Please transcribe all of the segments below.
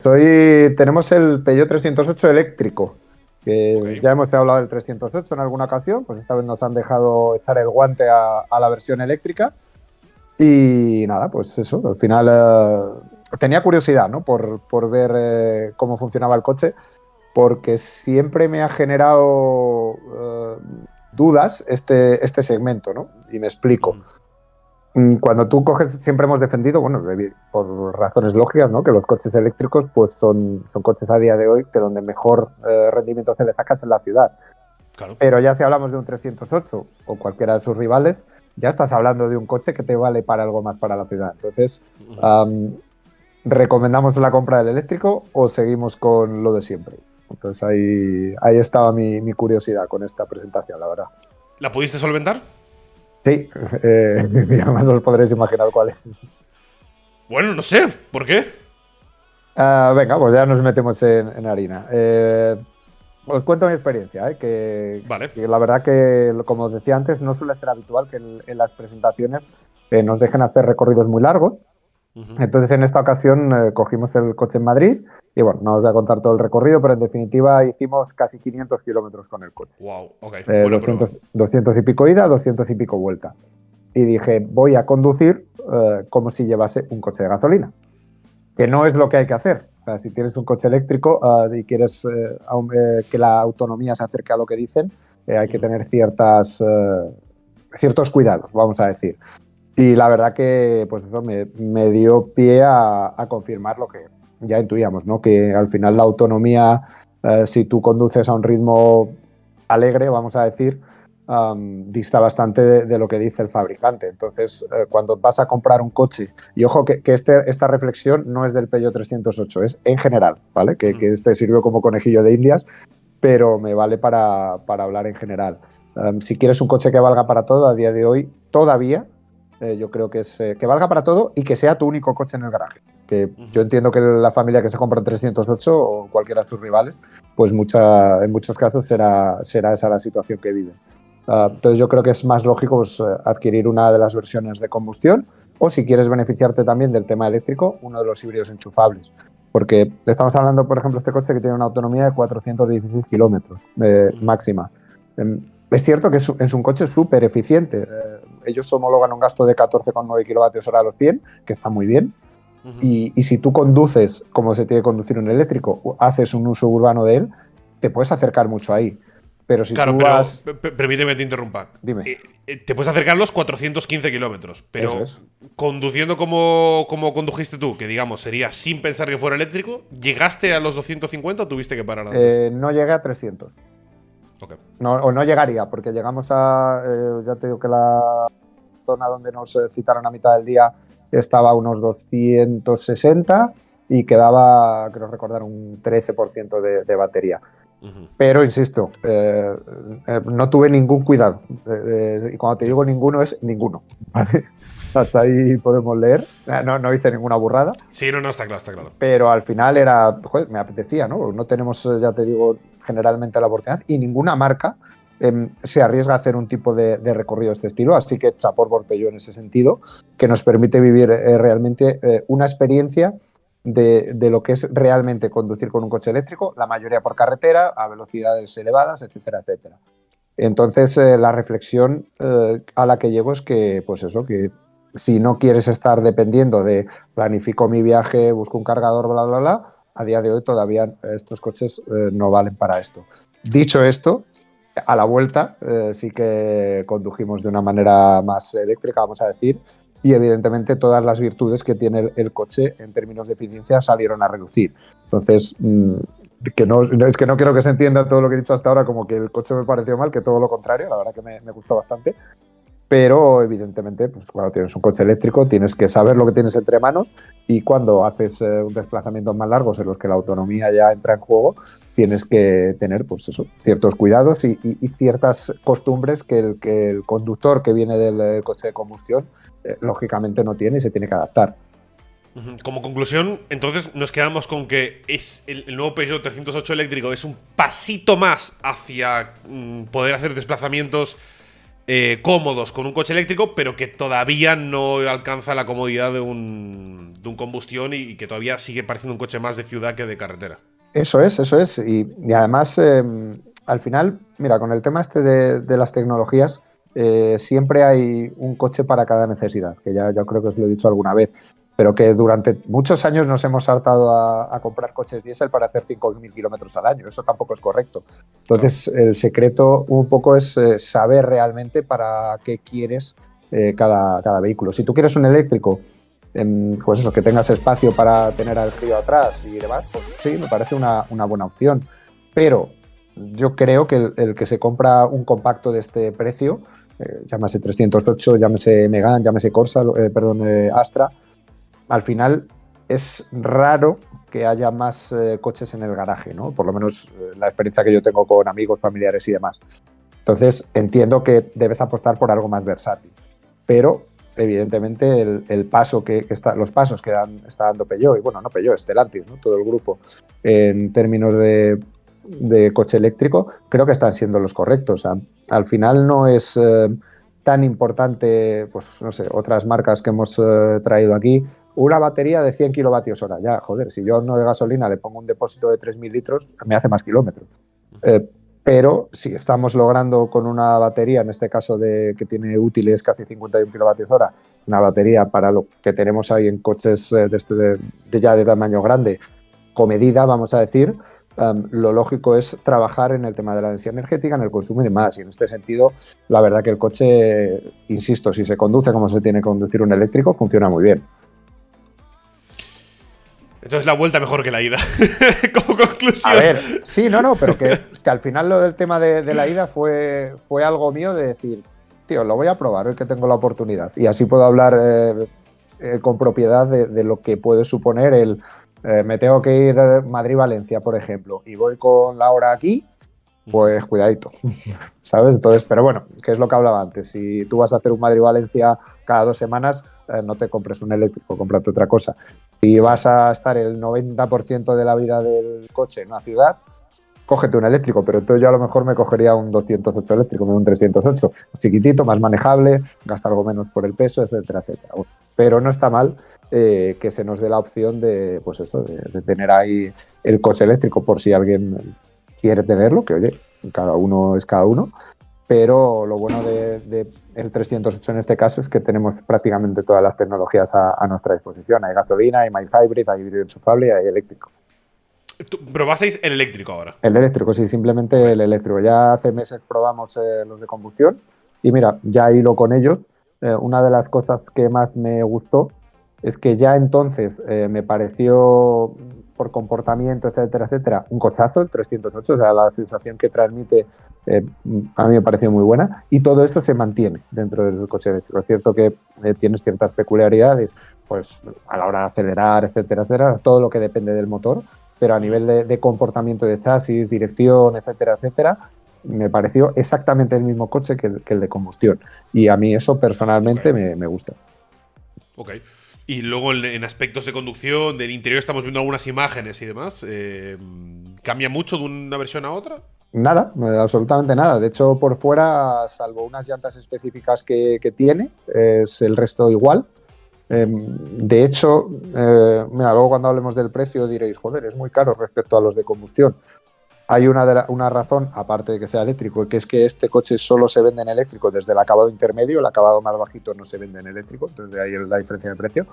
Tenemos el Peugeot 308 eléctrico, Ok. que ya hemos hablado del 308 en alguna ocasión, pues esta vez nos han dejado echar el guante a la versión eléctrica. Y nada, pues eso, al final tenía curiosidad, ¿no? Por ver cómo funcionaba el coche, porque siempre me ha generado dudas este segmento, ¿no? Y me explico. Ujú. Cuando tú coges, siempre hemos defendido, bueno, por razones lógicas, ¿no? Que los coches eléctricos pues son coches a día de hoy que donde mejor rendimiento se le saca es en la ciudad. Claro. Pero ya si hablamos de un 308 o cualquiera de sus rivales, ya estás hablando de un coche que te vale para algo más para la ciudad. Entonces, Ujú. ¿recomendamos la compra del eléctrico o seguimos con lo de siempre? Entonces ahí estaba mi curiosidad con esta presentación, la verdad. ¿La pudiste solventar? Sí, y además no os podréis imaginar cuál es. Bueno, no sé. ¿Por qué? Venga, pues ya nos metemos en harina. Os cuento mi experiencia, Vale. que la verdad que, como os decía antes, no suele ser habitual que en las presentaciones nos dejen hacer recorridos muy largos. Ujú. Entonces, en esta ocasión cogimos el coche en Madrid y bueno, no os voy a contar todo el recorrido, pero en definitiva hicimos casi 500 kilómetros con el coche. Wow, ok. Buena prueba. 200 y pico ida, 200 y pico vuelta. Y dije, voy a conducir como si llevase un coche de gasolina, que no es lo que hay que hacer. O sea, si tienes un coche eléctrico y quieres que la autonomía se acerque a lo que dicen, hay que Ujú. tener ciertos cuidados, vamos a decir. Y la verdad que pues eso me dio pie a confirmar lo que ya intuíamos, ¿no? Que al final la autonomía, si tú conduces a un ritmo alegre, vamos a decir, dista bastante de lo que dice el fabricante. Entonces, cuando vas a comprar un coche, y ojo que esta reflexión no es del Peugeot 308, es en general, ¿vale? Que este sirvió como conejillo de indias, pero me vale para hablar en general. Si quieres un coche que valga para todo, a día de hoy, todavía, yo creo que es que valga para todo y que sea tu único coche en el garaje. Que yo Ujú. entiendo que la familia que se compra un 308 o cualquiera de sus rivales, pues en muchos casos será esa la situación que viven. Ujú. Entonces yo creo que es más lógico pues, adquirir una de las versiones de combustión o si quieres beneficiarte también del tema eléctrico, uno de los híbridos enchufables. Porque estamos hablando, por ejemplo, este coche que tiene una autonomía de 416 kilómetros Ujú. máxima. Es cierto que es un coche súper eficiente. Ellos homologan un gasto de 14,9 kilovatios hora a los 100, que está muy bien. Ujú. Y si tú conduces como se tiene que conducir un eléctrico, o haces un uso urbano de él, te puedes acercar mucho ahí. Pero si Claro, tú pero vas... permíteme que te interrumpa. Dime, Te puedes acercar los 415 kilómetros, eso pero es. conduciendo como condujiste tú, que digamos sería sin pensar que fuera eléctrico, ¿llegaste a los 250 o tuviste que parar antes? No llegué a 300. Ok. No, o no llegaría, porque llegamos a... ya te digo que la zona donde nos citaron a mitad del día estaba a unos 260 y quedaba, creo recordar, un 13% de batería. Ujú. Pero, insisto, no tuve ningún cuidado. Y cuando te Ya. digo ninguno, es ninguno. ¿Vale? Hasta ahí podemos leer. No hice ninguna burrada, Sí, no, no, está claro, está claro. pero al final joder, me apetecía, ¿no? No tenemos, ya te digo, generalmente la oportunidad y ninguna marca se arriesga a hacer un tipo de recorrido de este estilo, así que chapó por Peugeot en ese sentido, que nos permite vivir realmente una experiencia de lo que es realmente conducir con un coche eléctrico, la mayoría por carretera, a velocidades elevadas, etcétera, etcétera. Entonces, la reflexión a la que llego es que, pues eso, que si no quieres estar dependiendo de planifico mi viaje, busco un cargador, bla, bla, bla, a día de hoy todavía estos coches no valen para esto. Dicho esto, a la vuelta sí que condujimos de una manera más eléctrica, vamos a decir, y evidentemente todas las virtudes que tiene el coche en términos de eficiencia salieron a reducir. Entonces, es que no quiero que se entienda todo lo que he dicho hasta ahora como que el coche me pareció mal, que todo lo contrario, la verdad que me gustó bastante. Pero evidentemente, pues cuando tienes un coche eléctrico tienes que saber lo que tienes entre manos y cuando haces un desplazamientos más largos en los que la autonomía ya entra en juego, tienes que tener pues eso, ciertos cuidados y ciertas costumbres que el conductor que viene del coche de combustión lógicamente no tiene y se tiene que adaptar. Ujú. Como conclusión, entonces nos quedamos con que es el nuevo Peugeot 308 eléctrico es un pasito más hacia poder hacer desplazamientos cómodos con un coche eléctrico, pero que todavía no alcanza la comodidad de un combustión y que todavía sigue pareciendo un coche más de ciudad que de carretera. Eso es, eso es. Y además, al final, mira, con el tema este de las tecnologías, siempre hay un coche para cada necesidad, que ya creo que os lo he dicho alguna vez, pero que durante muchos años nos hemos hartado a comprar coches diésel para hacer 5.000 kilómetros al año. Eso tampoco es correcto. Entonces, claro, el secreto un poco es saber realmente para qué quieres cada vehículo. Si tú quieres un eléctrico, pues eso, que tengas espacio para tener al crío atrás y demás, pues sí, me parece una buena opción. Pero yo creo que el que se compra un compacto de este precio, llámese 308, llámese Megane, llámese Corsa, Astra, al final es raro que haya más coches en el garaje, ¿no? Por lo menos la experiencia que yo tengo con amigos, familiares y demás. Entonces entiendo que debes apostar por algo más versátil, pero evidentemente el paso los pasos que está dando Peugeot, y bueno, no Peugeot, Stellantis, ¿no? Todo el grupo, en términos de coche eléctrico, creo que están siendo los correctos. O sea, al final no es tan importante, pues no sé, otras marcas que hemos traído aquí, una batería de 100 kilovatios hora. Ya, joder, si yo no de gasolina le pongo un depósito de 3.000 litros, me hace más kilómetros. Pero si estamos logrando con una batería, en este caso que tiene útiles casi 51 kilovatios hora, una batería para lo que tenemos ahí en coches ya de tamaño grande, comedida, vamos a decir, lo lógico es trabajar en el tema de la densidad energética, en el consumo y demás. Y en este sentido, la verdad que el coche, insisto, si se conduce como se tiene que conducir un eléctrico, funciona muy bien. Entonces la vuelta mejor que la ida, como conclusión. A ver, sí, no, pero que al final lo del tema de la ida fue algo mío de decir, tío, lo voy a probar hoy que tengo la oportunidad. Y así puedo hablar con propiedad de lo que puede suponer me tengo que ir a Madrid-Valencia, por ejemplo, y voy con la hora aquí, pues cuidadito, ¿sabes? Entonces, pero bueno, que es lo que hablaba antes. Si tú vas a hacer un Madrid-Valencia cada 2 semanas, no te compres un eléctrico, cómprate otra cosa. Si vas a estar el 90% de la vida del coche en una ciudad, cógete un eléctrico, pero entonces yo a lo mejor me cogería un 208 eléctrico, no un 308, chiquitito, más manejable, gasta algo menos por el peso, etcétera, etcétera. Bueno, pero no está mal que se nos dé la opción de, pues esto, de tener ahí el coche eléctrico por si alguien quiere tenerlo, que oye, cada uno es cada uno, pero lo bueno de el 308 en este caso es que tenemos prácticamente todas las tecnologías a nuestra disposición. Hay gasolina, hay mild hybrid, hay híbrido enchufable y hay eléctrico. ¿Probasteis el eléctrico ahora? El eléctrico, sí, simplemente el eléctrico. Ya hace meses probamos los de combustión y mira, ya hilo con ellos. Una de las cosas que más me gustó es que ya entonces me pareció, por comportamiento, etcétera, etcétera, un cochazo, el 308, o sea, la sensación que transmite a mí me pareció muy buena y todo esto se mantiene dentro del coche eléctrico. Es cierto que tienes ciertas peculiaridades, pues a la hora de acelerar, etcétera, etcétera, todo lo que depende del motor, pero a nivel de comportamiento de chasis, dirección, etcétera, etcétera, me pareció exactamente el mismo coche que el de combustión. Y a mí eso personalmente me gusta. Ok. Y luego en aspectos de conducción, del interior, estamos viendo algunas imágenes y demás. ¿Cambia mucho de una versión a otra? Nada, absolutamente nada. De hecho, por fuera, salvo unas llantas específicas que tiene, es el resto igual. De hecho, mira, luego cuando hablemos del precio diréis, joder, es muy caro respecto a los de combustión. Hay una razón, aparte de que sea eléctrico, que es que este coche solo se vende en eléctrico desde el acabado intermedio, el acabado más bajito no se vende en eléctrico, entonces de ahí la diferencia de precio.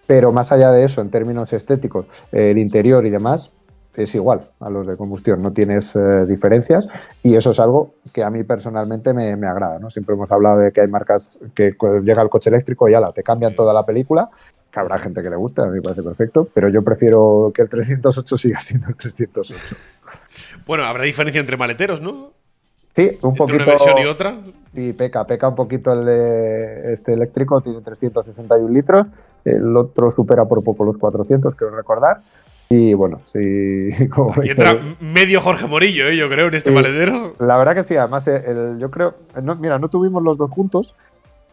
Pero más allá de eso, en términos estéticos, el interior y demás, es igual a los de combustión, no tienes diferencias y eso es algo que a mí personalmente me agrada, ¿no? Siempre hemos hablado de que hay marcas que llega el coche eléctrico y ala, te cambian toda la película, que habrá gente que le guste, a mí me parece perfecto, pero yo prefiero que el 308 siga siendo el 308. Bueno, habrá diferencia entre maleteros, ¿no? Sí, un entre poquito. Una versión y otra. Sí, peca un poquito el de este eléctrico, tiene 361 litros, el otro supera por poco los 400, creo recordar. Y bueno, sí. Como Y entra medio Jorge Morillo, yo creo, en este maletero. La verdad que sí, además, yo creo. Mira, no tuvimos los dos juntos,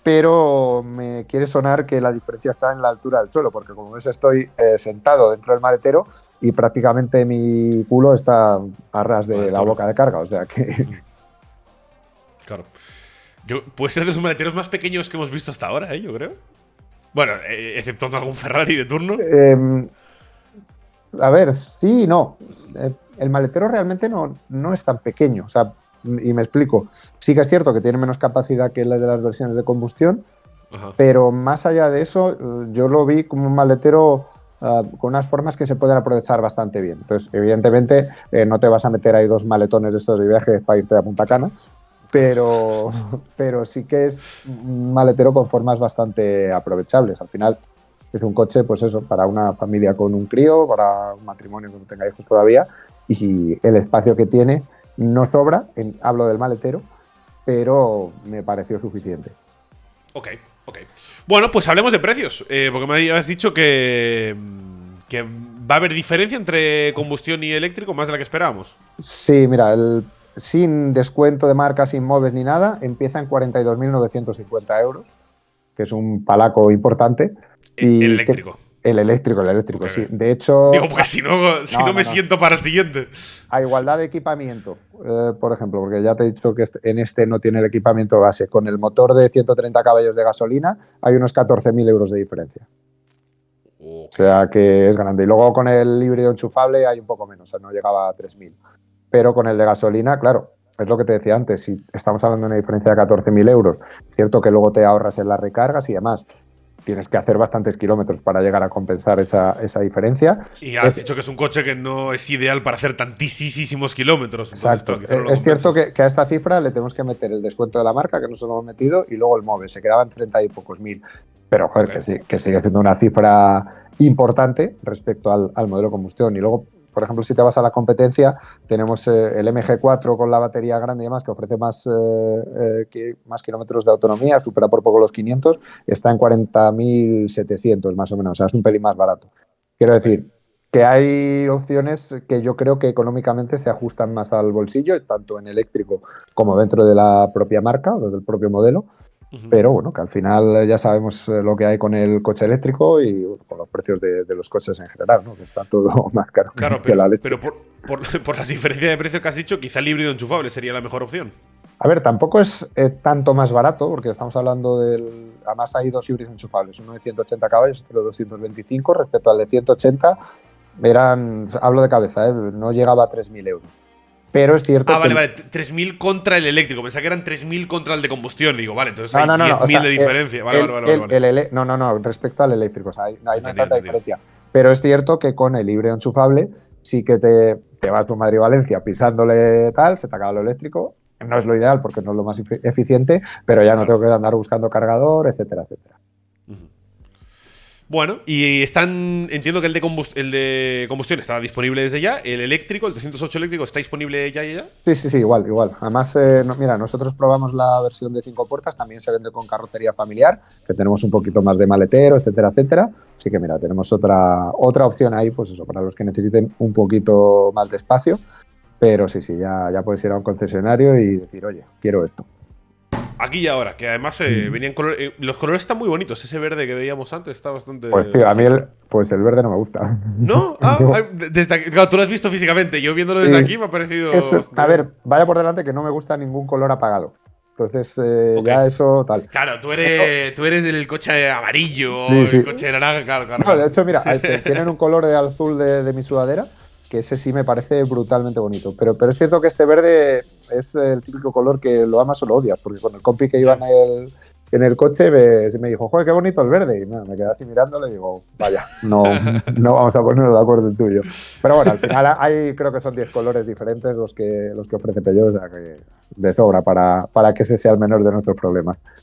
pero me quiere sonar que la diferencia está en la altura del suelo, porque como ves, estoy sentado dentro del maletero y prácticamente mi culo está a ras de la boca de carga, o sea que. Claro. Puede ser de los maleteros más pequeños que hemos visto hasta ahora, yo creo. Bueno, excepto algún Ferrari de turno. A ver, sí y no. El maletero realmente no es tan pequeño. O sea, y me explico. Sí que es cierto que tiene menos capacidad que la de las versiones de combustión, Ajá. pero más allá de eso, yo lo vi como un maletero con unas formas que se pueden aprovechar bastante bien. Entonces, evidentemente, no te vas a meter ahí 2 maletones de estos de viaje para irte a Punta Cana, pero sí que es un maletero con formas bastante aprovechables. Al final es un coche, pues eso, para una familia con un crío, para un matrimonio que no tenga hijos todavía, y el espacio que tiene no sobra, hablo del maletero, pero me pareció suficiente. Ok. Bueno, pues hablemos de precios, porque me habías dicho que va a haber diferencia entre combustión y eléctrico, más de la que esperábamos. Sí, mira, sin descuento de marca, sin MOVES ni nada, empieza en 42.950 euros, que es un palaco importante. El Y que, eléctrico. el eléctrico, Ok. sí. De hecho, Digo, porque si no me siento para el siguiente. a igualdad de equipamiento, por ejemplo, porque ya te he dicho que en este no tiene el equipamiento base, con el motor de 130 caballos de gasolina hay unos 14.000 euros de diferencia. O Ok. sea que es grande. Y luego con el híbrido enchufable hay un poco menos, o sea, no llegaba a 3.000. Pero con el de gasolina, claro, es lo que te decía antes, si estamos hablando de una diferencia de 14.000 euros, cierto que luego te ahorras en las recargas y demás, tienes que hacer bastantes kilómetros para llegar a compensar esa diferencia. Y has dicho que es un coche que no es ideal para hacer tantísimos kilómetros. Entonces, Exacto. claro, quizá no lo Es cierto compensas. que a esta cifra le tenemos que meter el descuento de la marca, que no se lo hemos metido, y luego el MOVE, se quedaban 30 y pocos mil. Pero, joder, Ok. que sigue siendo una cifra importante respecto al modelo combustión. Y luego, por ejemplo, si te vas a la competencia, tenemos el MG4 con la batería grande y demás, que ofrece más kilómetros de autonomía, supera por poco los 500, está en 40.700 más o menos, o sea, es un pelín más barato. Quiero Ok. decir, que hay opciones que yo creo que económicamente se ajustan más al bolsillo, tanto en eléctrico como dentro de la propia marca o del propio modelo, Ujú. pero bueno, que al final ya sabemos lo que hay con el coche eléctrico y bueno, con los precios de los coches en general, ¿no? Que está todo más caro Claro, que la leche. pero por las diferencias de precio que has dicho, quizá el híbrido enchufable sería la mejor opción. A ver, tampoco es tanto más barato, porque estamos hablando del. Además, hay dos híbridos enchufables, uno de 180 caballos y otro de 225. Respecto al de 180, hablo de cabeza, no llegaba a 3.000 euros. Pero es cierto Ah, que. vale. 3.000 contra el eléctrico. Pensaba que eran 3.000 contra el de combustión. Digo, vale, entonces No, hay no, no, no. O 10.000 de sea, diferencia. Vale. no, respecto al eléctrico. O sea, ahí no hay tanta Entendido. diferencia. Pero es cierto que con el híbrido enchufable sí que te vas a tu Madrid-Valencia pisándole tal, se te acaba lo eléctrico. No es lo ideal porque no es lo más eficiente, pero ya no Claro. tengo que andar buscando cargador, etcétera, etcétera. Ujú. Bueno, y entiendo que el de combustión está disponible desde ya. El eléctrico, el 308 eléctrico, está disponible ya y ya. Sí, igual, igual. Además, Perfecto. mira, nosotros probamos la versión de 5 puertas, también se vende con carrocería familiar, que tenemos un poquito más de maletero, etcétera, etcétera. Así que mira, tenemos otra opción ahí, pues eso, para los que necesiten un poquito más de espacio. Pero sí, ya puedes ir a un concesionario y decir, oye, quiero esto. Aquí y ahora, que además venían colores. Los colores están muy bonitos. Ese verde que veíamos antes está bastante Pues tío, a mí original. pues el verde no me gusta. ¿No? Desde aquí, claro, tú lo has visto físicamente. Yo viéndolo desde Y aquí me ha parecido bastante a bien. ver, vaya por delante que no me gusta ningún color apagado. Entonces, Ok. ya eso tal. Claro, Pero, tú eres del coche amarillo, sí, el sí. coche naranja, No, de claro. hecho, mira, tienen un color de azul de mi sudadera, que ese sí me parece brutalmente bonito. Pero es cierto que este verde es el típico color que lo amas o lo odias, porque con el compi que iba Ya. en el coche me dijo, joder, qué bonito el verde. Y nada, me quedé así mirándole y digo, vaya, no vamos a ponernos de acuerdo en tuyo. Pero bueno, al final creo que son 10 colores diferentes los que ofrece Peugeot, o sea que de sobra para que ese sea el menor de nuestros problemas.